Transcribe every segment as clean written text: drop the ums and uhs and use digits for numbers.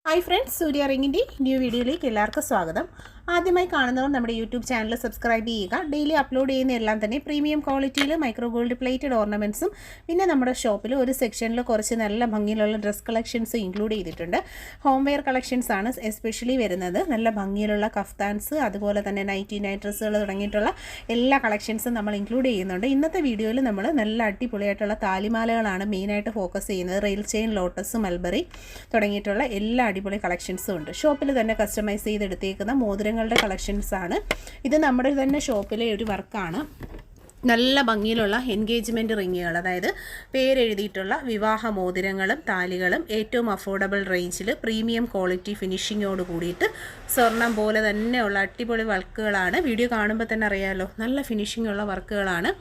Hi friends, സൂര്യ റിങ്ങിൻ്റെ new വീഡിയോയിലേക്ക് എല്ലാവർക്കും സ്വാഗതം. ആദ്യമായി കാണുന്നവർ നമ്മുടെ യൂട്യൂബ് ചാനൽ സബ്സ്ക്രൈബ് ചെയ്യുക. ഡെയിലി അപ്ലോഡ് ചെയ്യുന്ന എല്ലാം തന്നെ പ്രീമിയം ക്വാളിറ്റിയിൽ മൈക്രോ ഗോൾഡ് പ്ലേറ്റഡ് ഓർണമെൻറ്റ്സും പിന്നെ നമ്മുടെ ഷോപ്പിൽ ഒരു സെക്ഷനിൽ കുറച്ച് നല്ല ഭംഗിയിലുള്ള ഡ്രസ് കളക്ഷൻസ് ഇൻക്ലൂഡ് ചെയ്തിട്ടുണ്ട്. ഹോം വെയർ കളക്ഷൻസ് ആണ് എസ്പെഷ്യലി വരുന്നത്. നല്ല ഭംഗിയിലുള്ള കഫ്താൻസ്, അതുപോലെ തന്നെ നൈറ്റി നൈറ്റ് ഡ്രസ്സുകൾ തുടങ്ങിയിട്ടുള്ള എല്ലാ കളക്ഷൻസും നമ്മൾ ഇൻക്ലൂഡ് ചെയ്യുന്നുണ്ട്. ഇന്നത്തെ വീഡിയോയിൽ നമ്മൾ നല്ല അടിപൊളിയായിട്ടുള്ള താലിമാലകളാണ് മെയിനായിട്ട് ഫോക്കസ് ചെയ്യുന്നത്. റെയിൽ ചെയിൻ, ലോട്ടസ്, മൽബറി തുടങ്ങിയിട്ടുള്ള എല്ലാ അടിപൊളി കളക്ഷൻസും ഉണ്ട്. ഷോപ്പിൽ തന്നെ കസ്റ്റമൈസ് ചെയ്തെടുത്തേക്കുന്ന മോതിരങ്ങളുടെ കളക്ഷൻസ് ആണ് ഇത്. നമ്മുടെ തന്നെ ഷോപ്പിലെ ഒരു വർക്കാണ്. നല്ല ഭംഗിയിലുള്ള എൻഗേജ്മെൻറ്റ് റിങ്ങുകൾ, അതായത് പേരെഴുതിയിട്ടുള്ള വിവാഹ മോതിരങ്ങളും താലികളും ഏറ്റവും അഫോർഡബിൾ റേഞ്ചിൽ പ്രീമിയം ക്വാളിറ്റി ഫിനിഷിങ്ങോട് കൂടിയിട്ട് സ്വർണം പോലെ തന്നെയുള്ള അടിപൊളി വർക്കുകളാണ്. വീഡിയോ കാണുമ്പോൾ തന്നെ അറിയാമല്ലോ, നല്ല ഫിനിഷിംഗ് ഉള്ള വർക്കുകളാണ്.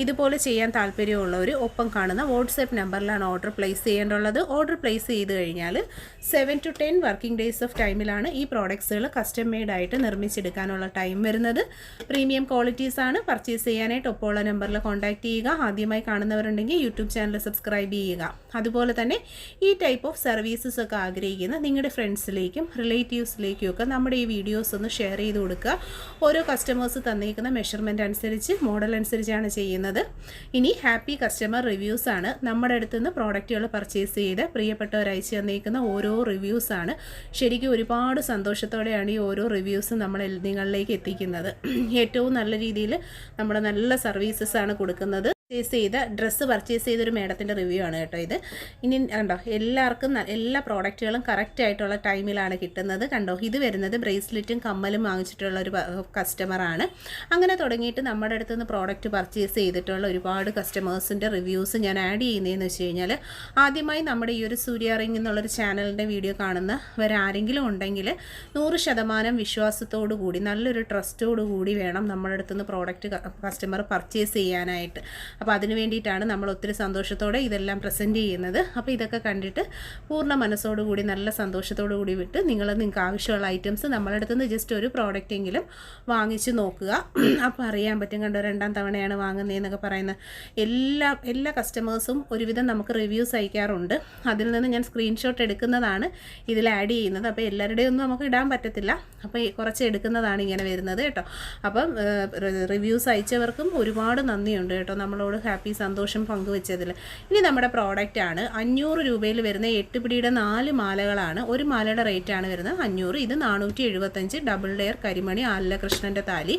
ഇതുപോലെ ചെയ്യാൻ താല്പര്യമുള്ളവർ ഒപ്പം കാണുന്ന വാട്സാപ്പ് നമ്പറിലാണ് ഓർഡർ പ്ലേസ് ചെയ്യേണ്ടുള്ളത്. ഓർഡർ പ്ലേസ് ചെയ്ത് കഴിഞ്ഞാൽ 7 to 10 വർക്കിംഗ് ഡേയ്സ് ഓഫ് ടൈമിലാണ് ഈ പ്രോഡക്ട്സുകൾ കസ്റ്റം മെയ്ഡായിട്ട് നിർമ്മിച്ചെടുക്കാനുള്ള ടൈം വരുന്നത്. പ്രീമിയം ക്വാളിറ്റീസാണ്. പർച്ചേസ് ചെയ്യാനായിട്ട് ഒപ്പം നമ്പറിൽ കോൺടാക്ട് ചെയ്യുക. ആദ്യമായി കാണുന്നവരുണ്ടെങ്കിൽ യൂട്യൂബ് ചാനൽ സബ്സ്ക്രൈബ് ചെയ്യുക. അതുപോലെ തന്നെ ഈ ടൈപ്പ് ഓഫ് സർവീസസ് ഒക്കെ ആഗ്രഹിക്കുന്ന നിങ്ങളുടെ ഫ്രണ്ട്സിലേക്കും റിലേറ്റീവ്സിലേക്കും ഒക്കെ നമ്മുടെ ഈ വീഡിയോസ് ഒന്ന് ഷെയർ ചെയ്ത് കൊടുക്കുക. ഓരോ കസ്റ്റമേഴ്സ് തന്നിരിക്കുന്ന മെഷർമെൻറ്റ് അനുസരിച്ച്, മോഡൽ അനുസരിച്ചാണ് ചെയ്യുന്നത്. ഇനി ഹാപ്പി കസ്റ്റമർ റിവ്യൂസ് ആണ്. നമ്മുടെ അടുത്ത് നിന്ന് പ്രോഡക്റ്റുകൾ പർച്ചേസ് ചെയ്ത് പ്രിയപ്പെട്ടവർ അയച്ചു തന്നിരിക്കുന്ന ഓരോ റിവ്യൂസാണ്. ശരിക്കും ഒരുപാട് സന്തോഷത്തോടെയാണ് ഈ ഓരോ റിവ്യൂസും നമ്മൾ നിങ്ങളിലേക്ക് എത്തിക്കുന്നത്. ഏറ്റവും നല്ല രീതിയിൽ നമ്മുടെ നല്ല സർവീസസ് ആണ് കൊടുക്കുന്നത്. ഡ്രസ്സ് പർച്ചേസ് ചെയ്തൊരു മേഡത്തിൻ്റെ റിവ്യൂ ആണ് കേട്ടോ ഇത്. ഇനി കണ്ടോ, എല്ലാവർക്കും എല്ലാ പ്രോഡക്റ്റുകളും കറക്റ്റ് ആയിട്ടുള്ള ടൈമിലാണ് കിട്ടുന്നത്. കണ്ടോ, ഇത് വരുന്നത് ബ്രേസ്ലെറ്റും കമ്മലും വാങ്ങിച്ചിട്ടുള്ള ഒരു കസ്റ്റമറാണ്. അങ്ങനെ തുടങ്ങിയിട്ട് നമ്മുടെ അടുത്ത് നിന്ന് പ്രോഡക്റ്റ് പർച്ചേസ് ചെയ്തിട്ടുള്ള ഒരുപാട് കസ്റ്റമേഴ്സിൻ്റെ റിവ്യൂസ് ഞാൻ ആഡ് ചെയ്യുന്നതെന്ന് വെച്ച് കഴിഞ്ഞാൽ, ആദ്യമായി നമ്മുടെ ഈ ഒരു സൂര്യ റിംഗ് എന്നുള്ളൊരു ചാനലിൻ്റെ വീഡിയോ കാണുന്നവരാരെങ്കിലും ഉണ്ടെങ്കിൽ 100% വിശ്വാസത്തോടു കൂടി, നല്ലൊരു ട്രസ്റ്റോടു കൂടി വേണം നമ്മുടെ അടുത്ത് നിന്ന് പ്രോഡക്റ്റ് കസ്റ്റമർ പർച്ചേസ് ചെയ്യാനായിട്ട്. അപ്പോൾ അതിന് വേണ്ടിയിട്ടാണ് നമ്മൾ ഒത്തിരി സന്തോഷത്തോടെ ഇതെല്ലാം പ്രസൻറ്റ് ചെയ്യുന്നത്. അപ്പോൾ ഇതൊക്കെ കണ്ടിട്ട് പൂർണ്ണ മനസ്സോടുകൂടി നല്ല സന്തോഷത്തോടു കൂടി വിട്ട് നിങ്ങൾക്ക് ആവശ്യമുള്ള ഐറ്റംസ് നമ്മുടെ അടുത്ത് നിന്ന് ജസ്റ്റ് ഒരു പ്രോഡക്റ്റെങ്കിലും വാങ്ങിച്ച് നോക്കുക. അപ്പോൾ അറിയാൻ പറ്റും. കണ്ടോ, 2ാം തവണയാണ് വാങ്ങുന്നതെന്നൊക്കെ പറയുന്ന എല്ലാ കസ്റ്റമേഴ്സും ഒരുവിധം നമുക്ക് റിവ്യൂസ് അയക്കാറുണ്ട്. അതിൽ നിന്ന് ഞാൻ സ്ക്രീൻഷോട്ട് എടുക്കുന്നതാണ് ഇതിൽ ആഡ് ചെയ്യുന്നത്. അപ്പോൾ എല്ലാവരുടെയും ഒന്നും നമുക്ക് ഇടാൻ പറ്റത്തില്ല. അപ്പോൾ കുറച്ച് എടുക്കുന്നതാണ് ഇങ്ങനെ വരുന്നത് കേട്ടോ. അപ്പം റിവ്യൂസ് അയച്ചവർക്കും ഒരുപാട് നന്ദിയുണ്ട് കേട്ടോ, നമ്മളോട് ഹാപ്പി സന്തോഷം പങ്കുവെച്ചതിൽ. ഇനി നമ്മുടെ പ്രോഡക്റ്റാണ് 500 രൂപയിൽ വരുന്ന 8 പിടിയുടെ 4 മാലകളാണ്. ഒരു മാലയുടെ റേറ്റാണ് വരുന്നത് 500. ഇത് 475 ഡബിൾ ലെയർ കരിമണി ആലകൃഷ്ണൻ്റെ താലി.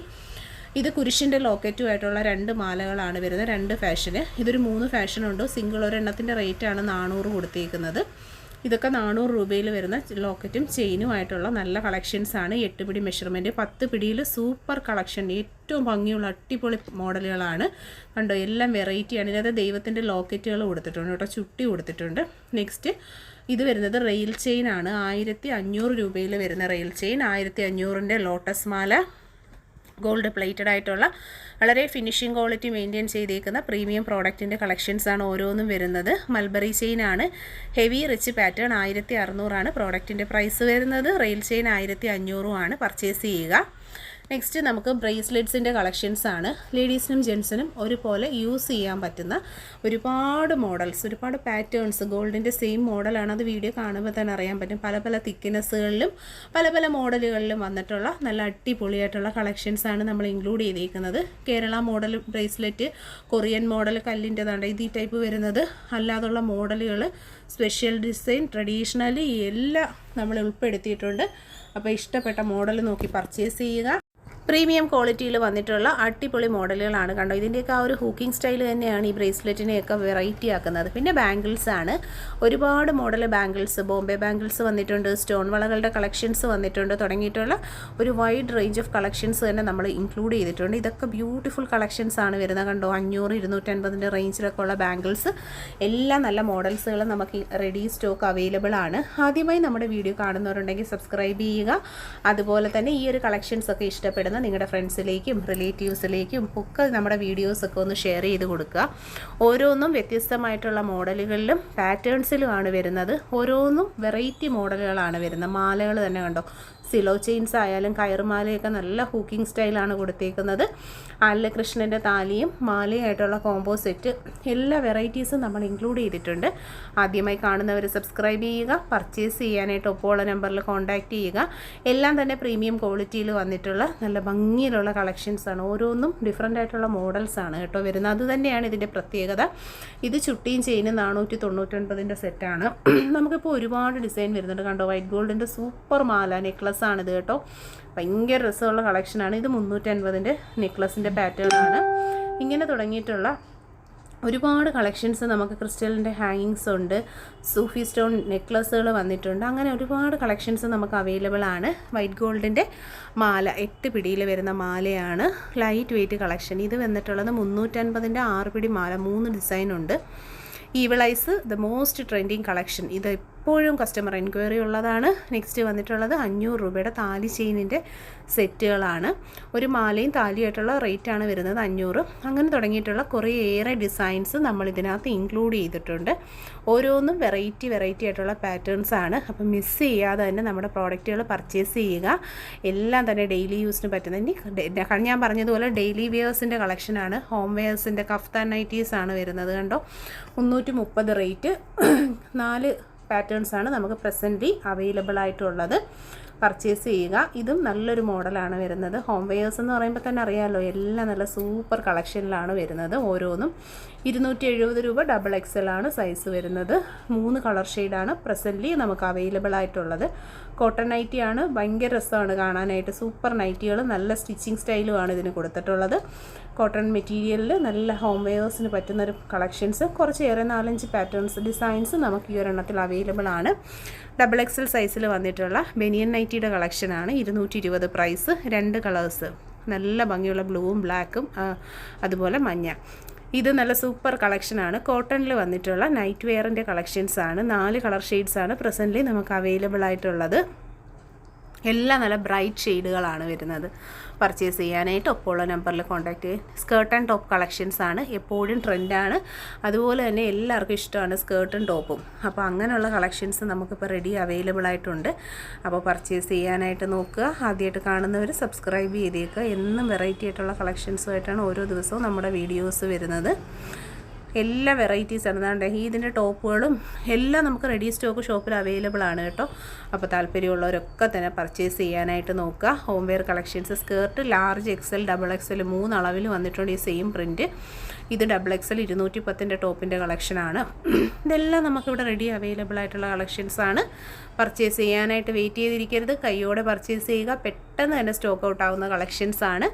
ഇത് കുരിശിൻ്റെ ലോക്കറ്റുമായിട്ടുള്ള 2 മാലകളാണ് വരുന്നത്. 2 ഫാഷന്. ഇതൊരു 3 ഫാഷനുണ്ട്. സിംഗിൾ ഒരെണ്ണത്തിൻ്റെ റേറ്റാണ് 400 കൊടുത്തേക്കുന്നത്. ഇതൊക്കെ 400 രൂപയിൽ വരുന്ന ലോക്കറ്റും ചെയിനുമായിട്ടുള്ള നല്ല കളക്ഷൻസാണ്. 8 പിടി മെഷർമെൻറ്റ്, 10 പിടിയിൽ സൂപ്പർ കളക്ഷൻ, ഏറ്റവും ഭംഗിയുള്ള അടിപൊളി മോഡലുകളാണ്. കണ്ടോ, എല്ലാം വെറൈറ്റിയാണ്. ഇതിനകത്ത് ദൈവത്തിൻ്റെ ലോക്കറ്റുകൾ കൊടുത്തിട്ടുണ്ട് കേട്ടോ, ചുട്ടി കൊടുത്തിട്ടുണ്ട്. നെക്സ്റ്റ് ഇത് വരുന്നത് റെയിൽ ചെയിൻ ആണ്. 1500 രൂപയിൽ വരുന്ന റെയിൽ ചെയിൻ. 1500ൻ്റെ ലോട്ടസ് മാല, ഗോൾഡ് പ്ലേറ്റഡ് ആയിട്ടുള്ള വളരെ ഫിനിഷിംഗ് ക്വാളിറ്റി മെയിൻറ്റെയിൻ ചെയ്തേക്കുന്ന പ്രീമിയം പ്രോഡക്റ്റിൻ്റെ കളക്ഷൻസാണ് ഓരോന്നും വരുന്നത്. മൽബറി ചെയിനാണ്. Heavy rich pattern. 1600 പ്രോഡക്റ്റിൻ്റെ പ്രൈസ് വരുന്നത്. റെയിൽ ചെയിൻ 1500 ആണ്. പർച്ചേസ് ചെയ്യുക. നെക്സ്റ്റ് നമുക്ക് ബ്രേസ്ലെറ്റ്സിൻ്റെ കളക്ഷൻസാണ്. ലേഡീസിനും ജെൻസിനും ഒരുപോലെ യൂസ് ചെയ്യാൻ പറ്റുന്ന ഒരുപാട് മോഡൽസ്, ഒരുപാട് പാറ്റേൺസ്. ഗോൾഡിൻ്റെ സെയിം മോഡലാണ്. അത് വീഡിയോ കാണുമ്പോൾ തന്നെ അറിയാൻ പറ്റും. പല പല തിക്നെസ്സുകളിലും പല മോഡലുകളിലും വന്നിട്ടുള്ള നല്ല അടിപൊളിയായിട്ടുള്ള കളക്ഷൻസാണ് നമ്മൾ ഇൻക്ലൂഡ് ചെയ്തേക്കുന്നത്. Kerala model bracelet, Korean model കല്ലിൻ്റെതാണ് ഇത്, ഈ ടൈപ്പ് വരുന്നത്. അല്ലാതുള്ള മോഡലുകൾ, സ്പെഷ്യൽ ഡിസൈൻ, ട്രഡീഷണലി എല്ലാം നമ്മൾ ഉൾപ്പെടുത്തിയിട്ടുണ്ട്. അപ്പോൾ ഇഷ്ടപ്പെട്ട മോഡൽ നോക്കി പർച്ചേസ് ചെയ്യുക. പ്രീമിയം ക്വാളിറ്റിയിൽ വന്നിട്ടുള്ള അടിപൊളി മോഡലുകളാണ്. കണ്ടോ, ഇതിൻ്റെയൊക്കെ ആ ഒരു ഹൂക്കിംഗ് സ്റ്റൈൽ തന്നെയാണ് ഈ ബ്രേസ്ലെറ്റിനെയൊക്കെ വെറൈറ്റി ആക്കുന്നത്. പിന്നെ ബാംഗിൾസ് ആണ്. ഒരുപാട് മോഡൽ ബാംഗിൾസ്, ബോംബെ ബാംഗിൾസ് വന്നിട്ടുണ്ട്, സ്റ്റോൺ വളകളുടെ കളക്ഷൻസ് വന്നിട്ടുണ്ട്. തുടങ്ങിയിട്ടുള്ള ഒരു വൈഡ് റേഞ്ച് ഓഫ് കളക്ഷൻസ് തന്നെ നമ്മൾ ഇൻക്ലൂഡ് ചെയ്തിട്ടുണ്ട്. ഇതൊക്കെ ബ്യൂട്ടിഫുൾ കളക്ഷൻസ് ആണ് വരുന്നത്. കണ്ടോ, 500, 250 റേഞ്ചിലൊക്കെ ഉള്ള ബാംഗിൾസ്, എല്ലാം നല്ല മോഡൽസുകൾ നമുക്ക് റെഡി സ്റ്റോക്ക് അവൈലബിൾ ആണ്. ആദ്യമായി നമ്മുടെ വീഡിയോ കാണുന്നവരുണ്ടെങ്കിൽ സബ്സ്ക്രൈബ് ചെയ്യുക. അതുപോലെ തന്നെ ഈ ഒരു കളക്ഷൻസ് ഒക്കെ ഇഷ്ടപ്പെടുന്ന നിങ്ങളുടെ ഫ്രണ്ട്സിലേക്കും റിലേറ്റീവ്സിലേക്കും ഒക്കെ നമ്മുടെ വീഡിയോസൊക്കെ ഒന്ന് ഷെയർ ചെയ്ത് കൊടുക്കുക. ഓരോന്നും വ്യത്യസ്തമായിട്ടുള്ള മോഡലുകളിലും പാറ്റേൺസിലുമാണ് വരുന്നത്. ഓരോന്നും വെറൈറ്റി മോഡലുകളാണ് വരുന്നത്. മാലകൾ തന്നെ കണ്ടോ, സിലോ ചെയിൻസ് ആയാലും കയറുമാലയൊക്കെ നല്ല ഹൂക്കിംഗ് സ്റ്റൈലാണ് കൊടുത്തേക്കുന്നത്. കൃഷ്ണൻ്റെ താലിയും മാലയായിട്ടുള്ള കോംബോ സെറ്റ് എല്ലാ വെറൈറ്റീസും നമ്മൾ ഇൻക്ലൂഡ് ചെയ്തിട്ടുണ്ട്. ആദ്യമായി കാണുന്നവർ സബ്സ്ക്രൈബ് ചെയ്യുക. പർച്ചേസ് ചെയ്യാനായിട്ട് ഒപ്പമുള്ള നമ്പറിൽ കോൺടാക്റ്റ് ചെയ്യുക. എല്ലാം തന്നെ പ്രീമിയം ക്വാളിറ്റിയിൽ വന്നിട്ടുള്ള നല്ല ഭംഗിയിലുള്ള കളക്ഷൻസാണ്. ഓരോന്നും ഡിഫറെൻ്റ് ആയിട്ടുള്ള മോഡൽസാണ് കേട്ടോ വരുന്നത്. അതുതന്നെയാണ് ഇതിൻ്റെ പ്രത്യേകത. ഇത് ചുട്ടിയും ചെയിനും 499 സെറ്റാണ്. നമുക്കിപ്പോൾ ഒരുപാട് ഡിസൈൻ വരുന്നുണ്ട്. കണ്ടോ, വൈറ്റ് ഗോൾഡിൻ്റെ സൂപ്പർ മാല നെക്ലസ് ആണിത് കേട്ടോ. ഭയങ്കര രസമുള്ള കളക്ഷനാണ്. ഇത് 350 നെക്ലസിൻ്റെ പാറ്റേൺ ആണ്. ഇങ്ങനെ തുടങ്ങിയിട്ടുള്ള ഒരുപാട് കളക്ഷൻസ് നമുക്ക് ക്രിസ്റ്റലിൻ്റെ ഹാങ്ങിങ്സ് ഉണ്ട്, സൂഫി സ്റ്റോൺ നെക്ലസുകൾ വന്നിട്ടുണ്ട്. അങ്ങനെ ഒരുപാട് കളക്ഷൻസ് നമുക്ക് അവൈലബിൾ ആണ്. വൈറ്റ് ഗോൾഡിൻ്റെ മാല 8 പിടിയിൽ വരുന്ന മാലയാണ്. Light weight collection. ഇത് വന്നിട്ടുള്ളത് 350 6 പിടി മാല. 3 ഡിസൈൻ ഉണ്ട്. Evil eyes the most trending collection. ഇത് എപ്പോഴും കസ്റ്റമർ എൻക്വയറി ഉള്ളതാണ്. നെക്സ്റ്റ് വന്നിട്ടുള്ളത് 500 രൂപയുടെ താലി ചെയിനിൻ്റെ സെറ്റുകളാണ്. ഒരു മാലയും താലിയായിട്ടുള്ള റേറ്റാണ് വരുന്നത് 500. അങ്ങനെ തുടങ്ങിയിട്ടുള്ള കുറേയേറെ ഡിസൈൻസ് നമ്മൾ ഇതിനകത്ത് ഇൻക്ലൂഡ് ചെയ്തിട്ടുണ്ട്. ഓരോന്നും വെറൈറ്റി ആയിട്ടുള്ള പാറ്റേൺസ് ആണ്. അപ്പം മിസ് ചെയ്യാതെ തന്നെ നമ്മുടെ പ്രോഡക്റ്റുകൾ പർച്ചേസ് ചെയ്യുക. എല്ലാം തന്നെ ഡെയിലി യൂസിന് പറ്റുന്ന, ഞാൻ പറഞ്ഞതുപോലെ ഡെയിലി വെയേഴ്സിൻ്റെ കളക്ഷനാണ്. ഹോം വെയേഴ്സിൻ്റെ കഫ്താൻ നൈറ്റീസ് ആണ് വരുന്നത്. കണ്ടോ, 330 റേറ്റ്. 4 പാറ്റേൺസാണ് നമുക്ക് പ്രസൻ്റ്ലി അവൈലബിൾ ആയിട്ടുള്ളത്. പർച്ചേസ് ചെയ്യുക. ഇതും നല്ലൊരു മോഡലാണ് വരുന്നത്. ഹോം വെയേഴ്സ് എന്ന് പറയുമ്പോൾ തന്നെ അറിയാമല്ലോ, എല്ലാം നല്ല സൂപ്പർ കളക്ഷനിലാണ് വരുന്നത്. ഓരോന്നും 270 രൂപ. XXL ആണ് സൈസ് വരുന്നത്. 3 കളർ ഷെയ്ഡാണ് പ്രസൻ്റ്ലി നമുക്ക് അവൈലബിൾ ആയിട്ടുള്ളത്. കോട്ടൺ നൈറ്റിയാണ്. ഭയങ്കര രസമാണ് കാണാനായിട്ട്. സൂപ്പർ നൈറ്റികൾ, നല്ല സ്റ്റിച്ചിങ് സ്റ്റൈലുമാണ് ഇതിന് കൊടുത്തിട്ടുള്ളത്. കോട്ടൺ മെറ്റീരിയലിൽ നല്ല ഹോം വെയേഴ്സിന് പറ്റുന്നൊരു കളക്ഷൻസ്, കുറച്ചേറെ 4-5 പാറ്റേൺസ് ഡിസൈൻസ് നമുക്ക് ഈ ഒരെണ്ണത്തിൽ അവൈലബിൾ ആണ്. XXL സൈസിൽ വന്നിട്ടുള്ള ബനിയൻ നൈറ്റിയുടെ കളക്ഷനാണ്. 220 പ്രൈസ്. 2 കളേഴ്സ്, നല്ല ഭംഗിയുള്ള ബ്ലൂവും ബ്ലാക്കും അതുപോലെ മഞ്ഞ. ഇത് നല്ല സൂപ്പർ കളക്ഷനാണ്. കോട്ടണിൽ വന്നിട്ടുള്ള നൈറ്റ് വെയറിൻ്റെ കളക്ഷൻസാണ്. 4 കളർ ഷെയ്ഡ്സാണ് പ്രസൻ്റ്ലി നമുക്ക് അവൈലബിൾ ആയിട്ടുള്ളത്. എല്ലാം നല്ല ബ്രൈറ്റ് ഷെയ്ഡുകളാണ് വരുന്നത്. പർച്ചേസ് ചെയ്യാനായിട്ട് ഒപ്പമുള്ള നമ്പറിൽ കോൺടാക്റ്റ് ചെയ്യുക. സ്കേർട്ട് ആൻഡ് ടോപ്പ് കളക്ഷൻസാണ്. എപ്പോഴും ട്രെൻഡാണ്. അതുപോലെ തന്നെ എല്ലാവർക്കും ഇഷ്ടമാണ് സ്കേർട്ടും ടോപ്പും. അപ്പോൾ അങ്ങനെയുള്ള കളക്ഷൻസ് നമുക്കിപ്പോൾ റെഡി അവൈലബിൾ ആയിട്ടുണ്ട്. അപ്പോൾ പർച്ചേസ് ചെയ്യാനായിട്ട് നോക്കുക. ആദ്യമായിട്ട് കാണുന്നവർ സബ്സ്ക്രൈബ് ചെയ്തേക്കുക. എന്നും വെറൈറ്റി ആയിട്ടുള്ള കളക്ഷൻസുമായിട്ടാണ് ഓരോ ദിവസവും നമ്മുടെ വീഡിയോസ് വരുന്നത്. എല്ലാ വെറൈറ്റീസാണ്. അതാണ്ട് ഇതിൻ്റെ ടോപ്പുകളും എല്ലാം നമുക്ക് റെഡി സ്റ്റോക്ക് ഷോപ്പിൽ അവൈലബിൾ ആണ് കേട്ടോ. അപ്പോൾ താല്പര്യമുള്ളവരൊക്കെ തന്നെ പർച്ചേസ് ചെയ്യാനായിട്ട് നോക്കുക. Home wear collections, skirt large XL, XXL 3 അളവിൽ വന്നിട്ടുണ്ട് ഈ സെയിം പ്രിൻറ്റ്. ഇത് XXL 210 ടോപ്പിൻ്റെ കളക്ഷനാണ്. ഇതെല്ലാം നമുക്കിവിടെ റെഡി അവൈലബിൾ ആയിട്ടുള്ള കളക്ഷൻസാണ്. പർച്ചേസ് ചെയ്യാനായിട്ട് വെയിറ്റ് ചെയ്തിരിക്കരുത്. കൈയോടെ പർച്ചേസ് ചെയ്യുക. പെട്ടെന്ന് തന്നെ സ്റ്റോക്ക് ഔട്ട് ആവുന്ന കളക്ഷൻസാണ്.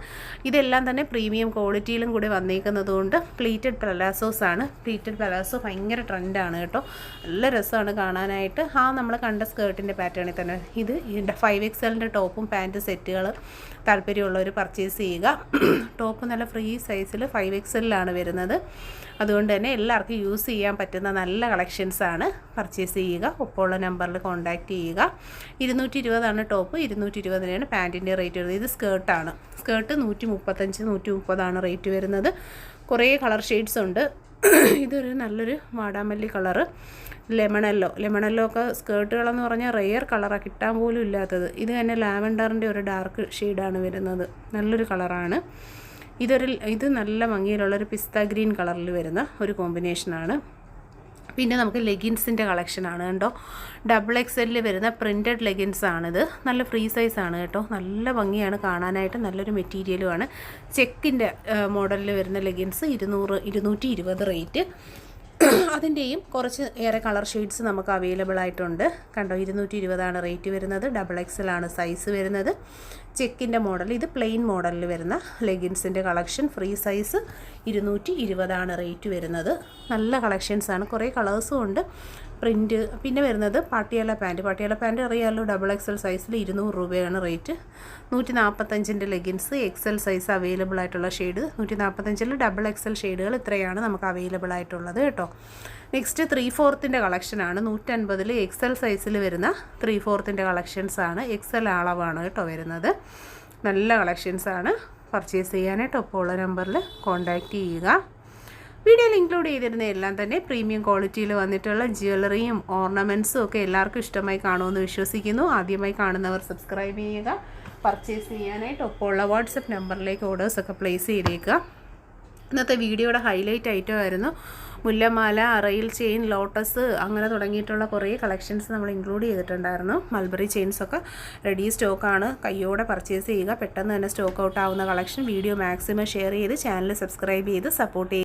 ഇതെല്ലാം തന്നെ പ്രീമിയം ക്വാളിറ്റിയിലും കൂടി വന്നേക്കുന്നതുകൊണ്ട് പ്ലീറ്റഡ് പലാസോസ് ആണ്. പ്ലീറ്റഡ് പലാസോ ഭയങ്കര ട്രെൻഡാണ് കേട്ടോ. നല്ല രസമാണ് കാണാനായിട്ട്. നമ്മൾ കണ്ട സ്കേർട്ടിൻ്റെ പാറ്റേണിൽ തന്നെ ഇത് 5XL ടോപ്പും പാൻറ്റ് സെറ്റുകൾ താല്പര്യമുള്ളവർ പർച്ചേസ് ചെയ്യുക. ടോപ്പ് നല്ല ഫ്രീ സൈസിൽ 5XL വരുന്നത്. അതുകൊണ്ട് തന്നെ എല്ലാവർക്കും യൂസ് ചെയ്യാൻ പറ്റുന്ന നല്ല കളക്ഷൻസാണ്. പർച്ചേസ് ചെയ്യുക. ഒപ്പമുള്ള നമ്പറിൽ കോൺടാക്റ്റ് ചെയ്യുക. 220 ടോപ്പ്, 220 പാൻറ്റിൻ്റെ റേറ്റ് വരുന്നത്. ഇത് സ്കേർട്ടാണ്. സ്കേർട്ട് 135, 130 റേറ്റ് വരുന്നത്. കുറേ കളർ ഷെയ്ഡ്സ് ഉണ്ട്. ഇതൊരു നല്ലൊരു വാടാമല്ലി കളറ്, ലെമണല്ലോ ഒക്കെ സ്കേർട്ടുകളെന്ന് പറഞ്ഞാൽ റെയർ കളറാണ്, കിട്ടാൻ പോലും ഇല്ലാത്തത്. ഇത് തന്നെ ലാവൻഡറിൻ്റെ ഒരു ഡാർക്ക് ഷെയ്ഡാണ് വരുന്നത്. നല്ലൊരു കളറാണ്. ഇത് നല്ല ഭംഗിയിലുള്ളൊരു പിസ്ത ഗ്രീൻ കളറിൽ വരുന്ന ഒരു കോമ്പിനേഷനാണ്. പിന്നെ നമുക്ക് ലെഗിൻസിൻ്റെ കളക്ഷനാണ് കണ്ടോ. XXL വരുന്ന പ്രിൻറ്റഡ് ലെഗിൻസാണിത്. നല്ല ഫ്രീ സൈസാണ് കേട്ടോ. നല്ല ഭംഗിയാണ് കാണാനായിട്ട്. നല്ലൊരു മെറ്റീരിയലുമാണ്. ചെക്കിൻ്റെ മോഡലിൽ വരുന്ന ലെഗിൻസ് 220 റേറ്റ്. അതിൻ്റെയും കുറച്ച് ഏറെ കളർ ഷെയ്ഡ്സ് നമുക്ക് അവൈലബിൾ ആയിട്ടുണ്ട്. കണ്ടോ, 220 റേറ്റ് വരുന്നത്. XXL സൈസ് വരുന്നത്. ചെക്കിൻ്റെ മോഡൽ. ഇത് പ്ലെയിൻ മോഡലിൽ വരുന്ന ലെഗിൻസിൻ്റെ കളക്ഷൻ. ഫ്രീ സൈസ് 220 റേറ്റ് വരുന്നത്. നല്ല കളക്ഷൻസാണ്. കുറേ കളേഴ്സും ഉണ്ട്. പ്രിൻറ്റ്. പിന്നെ വരുന്നത് പാട്ടിയാല പാൻറ്റ് അറിയാമല്ലോ. XXL സൈസിൽ 200 രൂപയാണ് rate. 145 leggings XL size available ആയിട്ടുള്ള ഷെയ്ഡ്. 145 XXL ഷെയ്ഡുകൾ ഇത്രയാണ് നമുക്ക് അവൈലബിൾ ആയിട്ടുള്ളത് കേട്ടോ. നെക്സ്റ്റ് 3/4 കളക്ഷനാണ്. 150 XL സൈസിൽ വരുന്ന 3/4 കളക്ഷൻസാണ്. XL അളവാണ് കേട്ടോ വരുന്നത്. നല്ല കളക്ഷൻസാണ്. പർച്ചേസ് ചെയ്യാനായിട്ട് ഒപ്പമുള്ള നമ്പറിൽ കോൺടാക്റ്റ് ചെയ്യുക. വീഡിയോയിൽ ഇൻക്ലൂഡ് ചെയ്തിരുന്ന എല്ലാം തന്നെ പ്രീമിയം ക്വാളിറ്റിയിൽ വന്നിട്ടുള്ള ജ്വല്ലറിയും ഓർണമെൻറ്റ്സും ഒക്കെ എല്ലാവർക്കും ഇഷ്ടമായി കാണുമെന്ന് വിശ്വസിക്കുന്നു. ആദ്യമായി കാണുന്നവർ സബ്സ്ക്രൈബ് ചെയ്യുക. പർച്ചേസ് ചെയ്യാനായിട്ട് ഒപ്പമുള്ള വാട്സപ്പ് നമ്പറിലേക്ക് ഓർഡേഴ്സൊക്കെ പ്ലേസ് ചെയ്തേക്കുക. ഇന്നത്തെ വീഡിയോയുടെ ഹൈലൈറ്റ് ഐറ്റം ആയിരുന്നു മുല്ലമാല, അറയിൽ ചെയിൻ, ലോട്ടസ് അങ്ങനെ തുടങ്ങിയിട്ടുള്ള കുറേ കളക്ഷൻസ് നമ്മൾ ഇൻക്ലൂഡ് ചെയ്തിട്ടുണ്ടായിരുന്നു. മൾബറി ചെയിൻസൊക്കെ റെഡി സ്റ്റോക്കാണ്. കയ്യോടെ പർച്ചേസ് ചെയ്യുക. പെട്ടെന്ന് തന്നെ സ്റ്റോക്ക് ഔട്ട് ആവുന്ന കളക്ഷൻ. വീഡിയോ മാക്സിമം ഷെയർ ചെയ്ത് ചാനൽ സബ്സ്ക്രൈബ് ചെയ്ത് സപ്പോർട്ട് ചെയ്യുക.